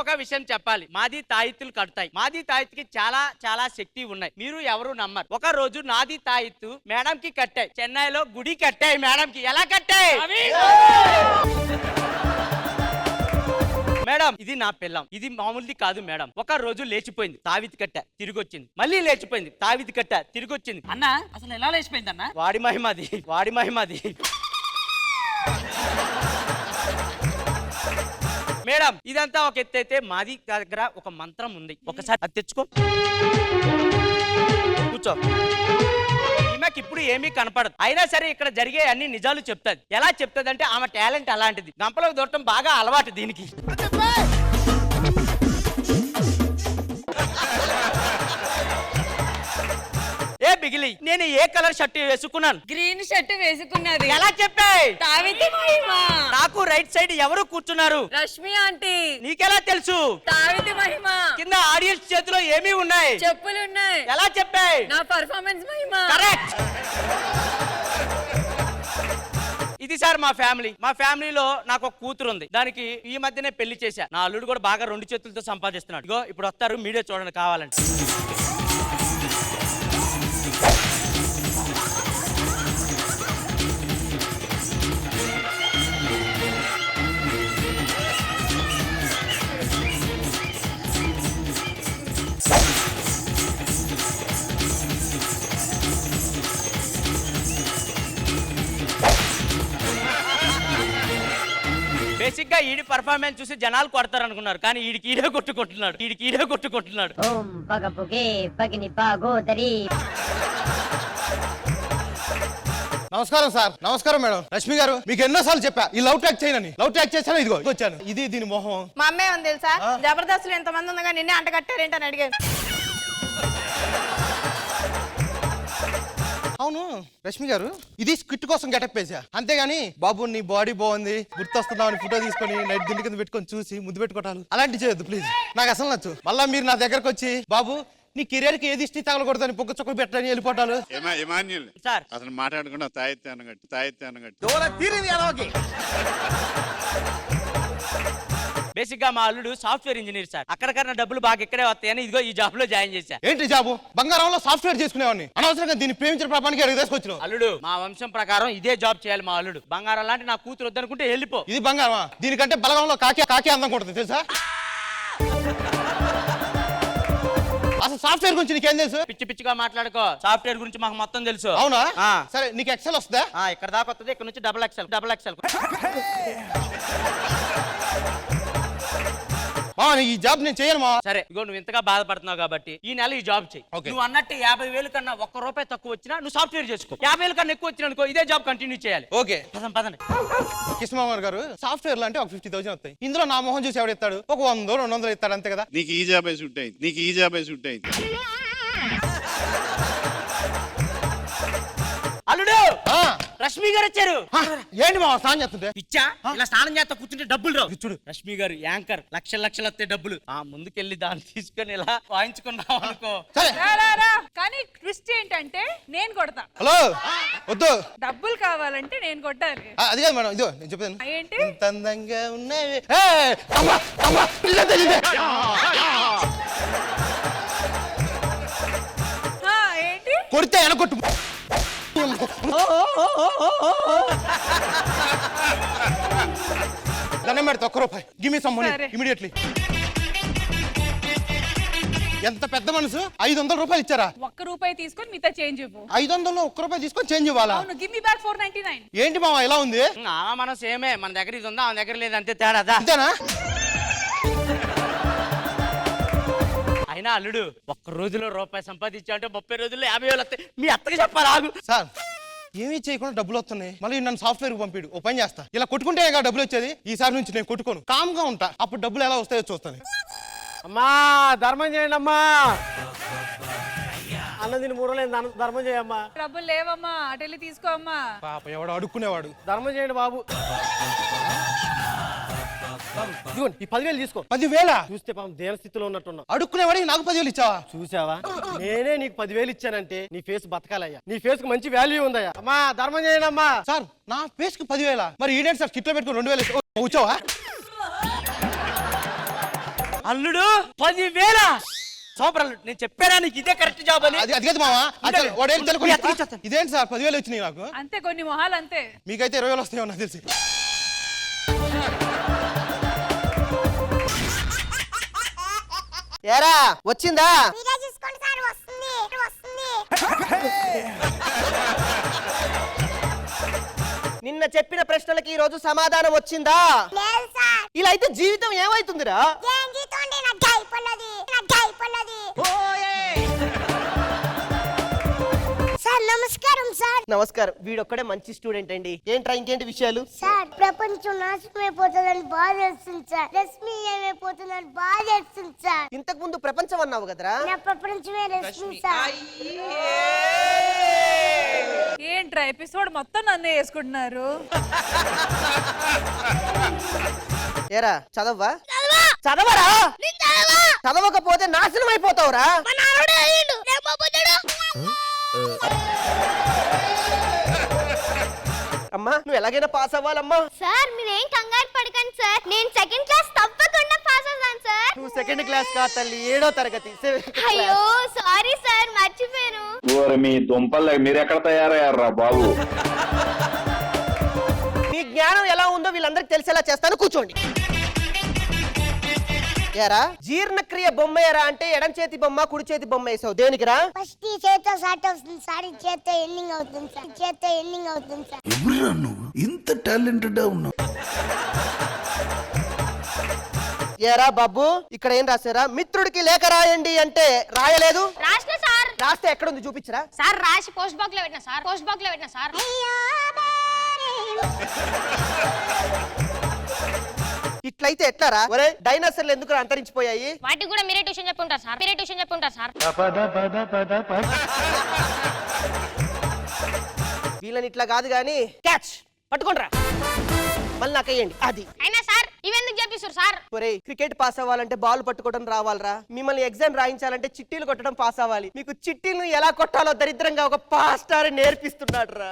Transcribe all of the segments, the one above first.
ఒక విషయం చెప్పాలి. మాది తాయిత్తులు కడతాయి. మాది తాయిత్తుకి చాలా చాలా శక్తి ఉన్నాయి. మీరు ఎవరు నమ్మరు. ఒక రోజు నాది తాయిత్తు మేడం కి కట్టాయి. చెన్నైలో గుడి కట్టాయి. మేడం కి ఎలా కట్టాయి? మేడం ఇది నా పిల్లం, ఇది మామూలుది కాదు మేడం. ఒక రోజు లేచిపోయింది, తావితి కట్ట తిరిగి వచ్చింది. మళ్ళీ లేచిపోయింది, తావితి కట్ట తిరిగి వచ్చింది. అన్న అసలు ఎలా లేచిపోయింది అన్న? వాడి మహిమది, వాడి మహిమది. మేడం ఇదంతా ఒక ఎత్తు అయితే మాది దగ్గర ఒక మంత్రం ఉంది. ఒకసారి అది తెచ్చుకో, కూర్చో. ఈమెకి ఇప్పుడు ఏమీ కనపడదు, అయినా సరే ఇక్కడ జరిగే అన్ని నిజాలు చెప్తాది. ఎలా చెప్తాది అంటే ఆమె టాలెంట్ అలాంటిది. గంపలోకి దూరటం బాగా అలవాటు దీనికి. ఏ బిగిలి, నేను ఏ కలర్ షర్ట్ వేసుకున్నాను? గ్రీన్ షర్ట్ వేసుకున్నది. ఎలా చెప్పాయి? తావితి మహిమ. నాకు రైట్ సైడ్ ఎవరు కూర్చున్నారు? రష్మి ఆంటీ. నీకెలా తెలుసు? తావితి మహిమ. కింద ఆడియన్స్ చేతిలో ఏమీ ఉన్నాయి? చెప్పులు ఉన్నాయి. ఎలా చెప్పాయి? నా పర్ఫార్మెన్స్ మహిమ. కరెక్ట్. ఇది సార్ మా ఫ్యామిలీ. మా ఫ్యామిలీలో నాకు ఒక కూతురు ఉంది. దానికి ఈ మధ్యనే పెళ్లి చేశా. నా అల్లుడు కూడా బాగా 2 చేతులతో సంపాదిస్తున్నాడు. ఇగో ఇప్పుడు వస్తారు, మీడియా చూడండి కావాలంటే. బేసిక్ గా ఈడి పర్ఫార్మెన్స్ చూసి జనాలు కొడతారు అనుకున్నారు, కానీ ఈడికి ఈడే కొట్టుకుంటున్నాడు. నమస్కారం సార్. నమస్కారం మేడం. రష్మి గారు మీకు ఎన్నోసార్లు చెప్పా ఈ లవ్ ట్రాక్ చేయనని. లవ్ ట్రాక్ చేశాను, ఇదిగో వచ్చాను. ఇది దీని మొహం. మా అమ్మే ఉంది తెలుసా? జబర్దస్తులు ఎంతమంది ఉందగా నిన్నే అంట కట్టారేంటని అడిగాను. అవును రష్మి గారు, ఇది స్కిట్ కోసం గెటప్ వేసా, అంతేగాని బాబు నీ బాడీ బాగుంది గుర్తొస్తున్నావు అని ఫోటో తీసుకొని నైట్ దిండి కింద పెట్టుకొని చూసి ముద్దు పెట్టుకోవటాలు అలాంటివి చేయొద్దు ప్లీజ్. నాకు అసలు నచ్చు. మళ్ళా మీరు నా దగ్గరకు వచ్చి బాబు నీ కెరియర్ కి ఏది ఇష్టి తగలకూడదని పొక్క చొక్కలు పెట్టని వెళ్ళిపోవటాలు. సార్ అతను మాట్లాడకుండా తాయితే అనగట్టు బేసిక్ గా మా అల్లుడు సాఫ్ట్వేర్ ఇంజనీర్ సార్. అక్కడికన్నా డబ్బులు బాగా ఇక్కడే వస్తాయని ఇదిగో ఈ జాబ్ లో జాయిన్ చేశా. ఏంటి జాబు? బంగారంలో సాఫ్ట్వేర్ చేసుకునేవాడిని, అనవసరంగా దీన్ని ప్రేమించిన పాపానికి అడిగి తీసుకొచ్చినావు. అల్లుడు మా వంశం ప్రకారం ఇదే జాబ్ చేయాలి. మా అల్లుడు బంగారం లాంటి నా కూతురు వద్దనుకుంటే వెళ్ళిపో. ఇది బంగారమా? దీనికంటే బలగంలో కాకి అందం కొడుతుంది తెలుసా? అసలు సాఫ్ట్వేర్ గురించి నీకేం తెలుసు? పిచ్చి పిచ్చిగా మాట్లాడుకో. సాఫ్ట్వేర్ గురించి మాకు మొత్తం తెలుసు. అవునా? సరే నీకు ఎక్సెల్ వస్తుందా? ఇక్కడ దాకా వస్తుంది, ఇక్కడ నుంచి డబుల్ ఎక్సెల్. ఈ జాబ్ నేను చేయను మా. సరే ఇగో నువ్వు ఇంతగా బాధపడుతున్నావు కాబట్టి ఈ నెల ఈ జాబ్ చేయి. నువ్వు అన్నట్టు 50,000 కన్నా ₹1 తక్కువ వచ్చినా నువ్వు సాఫ్ట్వేర్ చేసుకో. 50,000 కన్నా ఎక్కువ వచ్చినా అనుకో ఇదే జాబ్ కంటిన్యూ చేయాలి. ఓకే పదండి. కృష్ణమామ గారు సాఫ్ట్వేర్ లో అంటే ఒక 50,000 వస్తాయి. ఇందులో నా మొహం చూసి ఎవడు ఇస్తాడు? ఒక 100-200 ఇస్తాడు అంతే కదా. నీకు ఈ జాబ్ సూట్ అయింది. అల్లుడు రష్మి గారు వచ్చారు. ఏంటి మా స్నానం చేస్తుంటే? పిచ్చా ఇలా స్నానం చేస్తా కూర్చుంటే డబ్బులు రావు. చూడు రష్మి గారు యాంకర్, లక్షలు వస్తే డబ్బులు. ముందుకెళ్ళి దాన్ని తీసుకొని ఇలా వాయించుకున్నావు అనుకో. కానీ ట్విస్ట్ ఏంటంటే నేను కొడతా. హలో వద్దు, డబ్బులు కావాలంటే నేను కొట్టాలి. అది కాదు మేడం, ఇదో నేను చెప్పాను. ఏంటి? ఇంత అందంగా ఉన్నవి ఏంటి? కొడితే వెనకొట్టు. దండం పెడితే ₹1. Give me some money immediately. ఎంత పెద్ద మనసు, ₹500 ఇచ్చారా? ₹1 తీసుకొని మిగతా చేంజ్ ఇవ్వు. 500లో ₹1 తీసుకొని చేంజ్ ఇవ్వాలా? అవును, గివ్ మీ బ్యాక్ 499. ఏంటి మామ ఇలా ఉంది? మనం సేమే, మన దగ్గర ఇది ఉందా, మన దగ్గర లేదు, అంతే తేడా. అంతేనా? అయినా అల్లుడు ఒక్క రోజులో రూపాయి సంపాదించా అంటే 30 రోజుల్లో 50,000 వస్తాయి. మీ అత్తకి చెప్పాలి. ఆగు సార్, ఏమీ చేయకుండా డబ్బులు వస్తున్నాయి, మళ్ళీ నన్ను సాఫ్ట్వేర్ పంపిడు. ఓ పని చేస్తా, ఇలా కొట్టుకుంటే డబ్బులు వచ్చేది. ఈసారి నుంచి నేను కొట్టుకోను, కామ్ గా ఉంటా. అప్పుడు డబ్బులు ఎలా వస్తాయో చూస్తాను. అమ్మా ధర్మం చేయండి అమ్మా. అన్నదిని 3 రోజులు ధర్మం చేయమ్మా. డబ్బులు లేవమ్మా, అటెళ్ళి తీసుకో అమ్మా. పాప ఎవడు అడుక్కునేవాడు. ధర్మం చేయండి బాబు. ఇదిగోండి ఈ 10,000 తీసుకో. 10,000 చూస్తే పాపం దేన స్థితిలో ఉన్నట్టున్నా. అడుక్కునేవాడికి నాకు 10,000 ఇచ్చావా? చూసావా, నేనే నీకు 10,000 ఇచ్చానంటే నీ ఫేస్ బతకాలయ్యా. నీ ఫేస్ కు మంచి వాల్యూ ఉందయ్యా. అమ్మా ధర్మం చేయండి అమ్మా. సార్ నా ఫేస్ కి 10,000? మరి ఈడేంటి సార్ కిట్లో పెట్టుకుని 2,000 వచ్చావా? అల్లుడు 10,000 సూపర్ అల్లుడు. నేను చెప్పానా నీకు ఇదే కరెక్ట్ జాబ్ అని? అది కాదు మావా, అసలు వాడేం తెలుగు ఇదేంటి సార్ 10,000 వచ్చినాయి నాకు? అంతే, కొన్ని మొహాలు అంతే. మీకైతే 20,000 వస్తాయో నాకు తెలిసి. ఏరా వచ్చిందా? నిన్న చెప్పిన ప్రశ్నలకి ఈ రోజు సమాధానం వచ్చిందా? ఇలా అయితే జీవితం ఏమైతుందిరా? సార్ నమస్కారం సార్. నమస్కారం. వీడొక్కడే మంచి స్టూడెంట్ అండి. ఏంట్రా ఇంకేంటి విషయాలు? సార్ ప్రపంచం నాశనమైపోతుందని బాధ వేస్తుంది సార్. రశ్మి ఏమైపోతుందని బాధ వేస్తుంది సార్. ఇంతకు ముందు ప్రపంచం అన్నావు కదరా? నా ప్రపంచమే రశ్మి సార్. ఏంట్రా ఎపిసోడ్ మొత్తం నన్నే వేసుకుంటున్నారు. ఏరా చదవా? చదవరా? చదవకపోతే నాశనం అయిపోతావురా. అమ్మా నువ్వు ఎలాగైనా పాస్ అవ్వాలమ్మా. సార్ మీరేం కంగారు పడకండి సార్, నేను సెకండ్ క్లాస్ తప్పకుండా పాస్ అవుతాను సార్. నువ్వు సెకండ్ క్లాస్ కా తల్లి, 7వ తరగతి. అయ్యో సారీ సార్, మర్చిపోయాను. మీ దుంపలు మీరు ఎక్కడ తయారయ్యారా బాబు? మీ జ్ఞానం ఎలా ఉందో వీళ్ళందరికి తెలిసేలా చేస్తాను, కూర్చోండి. ఏరా జీర్ణక్రియ బొమ్మ ఏరా అంటే ఎడం చేతి బొమ్మ కుడి చేతి బొమ్మ వేసావు దేనికిరా? ఫస్ట్ ఈ చేత్తో స్టార్ట్ అవుతుంది సార్, ఈ చేత్తో ఎండింగ్ అవుతుంది సార్, ఈ చేత్తో ఎండింగ్ అవుతుంది సార్. ఎవరురా నువ్వు ఇంత టాలెంటెడ్ ఉన్నావు? ఏరా బాబు ఇక్కడ ఏం రాశారా? మిత్రుడికి లేఖ రాయండి అంటే రాయలేదు. రాసిన సార్. రాస్తే ఎక్కడుంది చూపించరా? సార్ రాసి పోస్ట్ బాక్స్ లో పెట్టినా సార్, పోస్ట్ బాక్స్ లో పెట్టినా సార్. ఇట్లయితే ఎట్లారా? ఒరే డైనోసార్లు ఎందుకు అంతరించిపోయాయి? వాటికి కూడా మీరే ట్యూషన్ చెప్పుంటారు సార్, మీరే ట్యూషన్ చెప్పుంటారు సార్. వీళ్ళని ఇట్లా కాదు గాని క్యాచ్ పట్టుకోండిరా, మళ్ళీ నాకేయండి. అది అయినా సార్ ఇవెందుకు చెప్పిస్తారు సార్? ఒరే క్రికెట్ పాస్ అవ్వాలంటే బాల్ పట్టుకోవడం రావాలరా. మిమ్మల్ని ఎగ్జామ్ రాయించాలంటే చిట్టీలు కొట్టడం పాస్ అవ్వాలి. మీకు చిట్టీలను ఎలా కొట్టాలో దరిద్రంగా ఒక పాస్టర్ నేర్పిస్తున్నాడు రా.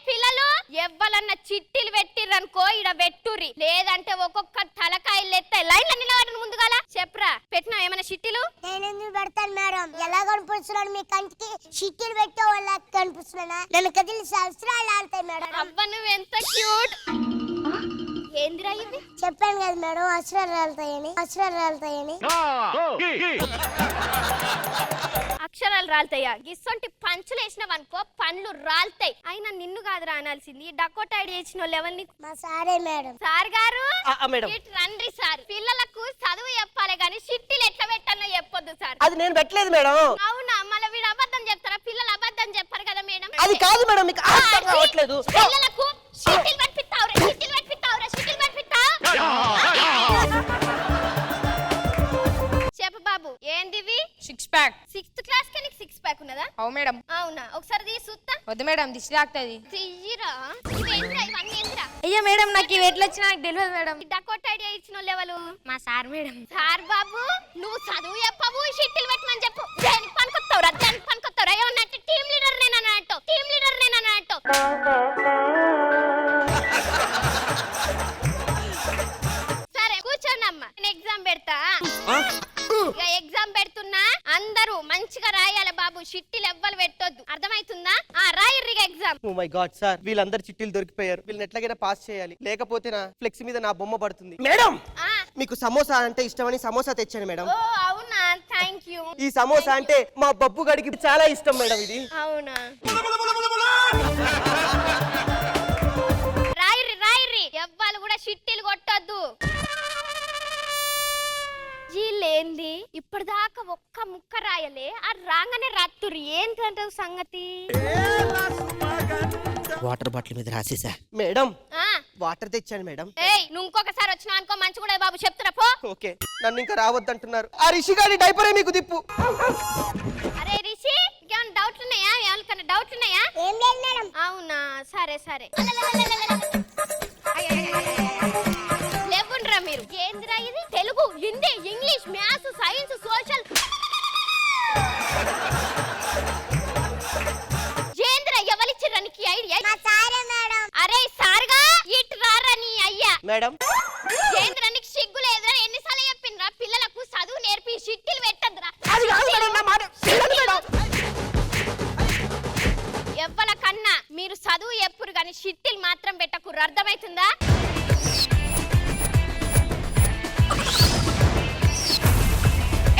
పిల్లలు ఎవ్వలన్న చిట్టీలు పెట్టిర్రనుకో ఇడ పెట్టుర్రి, లేదంటే ఒక్కొక్క తలకాయలు ఎత్తాయి. లైన్ లో నిలబడిన ముందుగాల చెప్పరా, పెట్టినా ఏమైనా చిట్టీలు? నేను ఎందుకు పెడతాను మేడం, ఎలా కనిపిస్తున్నాడు మీ కంటికి? చిట్టీలు పెట్టే వాళ్ళ కనిపిస్తున్నా, నన్ను కదిలి సంవత్సరాలు ఆడతాయి మేడం. అవ్వ నువ్వు ఎంత క్యూట్. ఏందిరా ఇది? చెప్పాను కదా మేడం అక్షరాలు రాలుతాయని, అక్షరాలు రాలుతాయని. అక్షరాలు రాలుతాయా? గిస్సొంటి పంచులు వేసినవనుకో పండ్లు రాలుతాయి. అయినా నిన్ను కాదురా అనాల్సింది, డకోటా ఐడి ఇచ్చిన వాళ్ళు ఎవరిని? మా సారే మేడం. సార్ గారు మేడం రండి సార్. పిల్లలకు చదువు చెప్పాలి గాని చిట్టీలు ఎట్లా పెట్టాలో చెప్పొద్దు సార్. అది నేను పెట్టలేదు మేడం. అవునా? మళ్ళీ వీడు అబద్ధం చెప్తారా? పిల్లలు అబద్ధం చెప్పారు కదా మేడం. అది కాదు మేడం, మీకు అర్థం కావట్లేదు. పిల్లలకు చిట్టీలు పెట్టిస్తావురా, చిట్టీలు పెట్టిస్తావురా, చిట్టీలు పెట్టిస్తావు. చెప్పు బాబు ఏందివి? 6 ప్యాక్. 6th క్లాస్ కి నీకు 6 ప్యాక్ ఉన్నదా? అవు మేడం. అవునా? ఒకసారి తీసి చూస్తా. వద్దు మేడం, దిష్టి తాకుతుంది. తీయరా. ఇవేంటిరా ఇవన్నీ ఏంటిరా? అయ్యా మేడం నాకు ఇవి ఎట్లా వచ్చినా నాకు తెలియదు మేడం. డకోటా ఐడియా ఇచ్చిన వాళ్ళు ఎవరు? మా సార్ మేడం. సార్ బాబు నువ్వు చదువు చెప్పవు, షిట్టిల్ పెట్టమని చెప్పు. దేనికి పనికొస్తావురా, దేనికి పనికొస్తావురా? ఏమన్నట్టు టీమ్ లీడర్ నేనన్నట్టు, టీమ్ లీడర్ నేనన్నట్టు. సరే కూర్చోండి అమ్మా, నేను ఎగ్జామ్ పెడతా. ఎగ్జామ్ పెడుతున్నా, అందరూ మంచిగా రాయాలి బాబు, షిట్టిలు ఎవ్వరు పెట్టొద్దు, అర్థమైతుందా? రాయర్రిగా exam. Oh my god sir, వీళ్ళందరూ చిట్టీలు దొరికిపోయారు. వీళ్ళని ఎట్లాగైనా పాస్ చేయాలి, లేకపోతే నా ఫ్లెక్స్ మీద నా బొమ్మ పడుతుంది. మేడం మీకు సమోసా అంటే ఇష్టమని సమోసా తెచ్చాను మేడం. ఓ అవునా, థ్యాంక్ యూ. ఈ సమోసా అంటే మా బబ్బు గడికి చాలా ఇష్టం మేడం. ఇది అవునా? రాయర్రి రాయర్రి, ఎవ్వరు కూడా షిట్టీలు కొట్టొద్దు. ఏంది ఇప్పటిదాకా ఒక్క ముక్క రాయలే, ఆ రాగానే రాత్తురు. ఏంటంటావు సంగతి? వాటర్ బాటిల్ మీద రాసేసా మేడం. వాటర్ తెచ్చాను మేడం. ఏయ్ నువ్వు ఇంకొకసారి వచ్చినా అనుకో మంచి కూడా బాబు చెప్తున్నా పో. ఓకే నన్ను ఇంకా రావద్దంటున్నారు. ఆ రిషి గారి డైపరే మీకు దిప్పు. అరే రిషి ఇంకేమైనా డౌట్లు ఉన్నాయా? ఎవరికన్నా డౌట్లు ఉన్నాయా? ఏం లేదు మేడం. అవునా, సరే సరే. లేవుండ్రా మీరు. ఏందిరా ఇది? Telugu, Hindi, English, maths, science, social. ఏందిరా ఎవరిచ్చిర్రా నీకు ఐడియా? మా సారే మేడం. అరే సార్గా ఇట్ రారా నీ అయ్యా. మేడం ఏంద్రా నీకు సిగ్గు లేదురా? ఎన్నిసార్లు చెప్పిండ్రా పిల్లలకు చదువు నేర్పి చిట్టీలు పెట్టద్దురా. అది కాదు మేడం, నా మాట వినండి మేడం. ఎవ్వల కన్నా మీరు చదువు ఎప్పుడు గాని చిట్టీలు మాత్రం పెట్టకుర్రు, అర్థమైతుందా?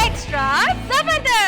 ఎక్స్ట్రా జబర్దస్త్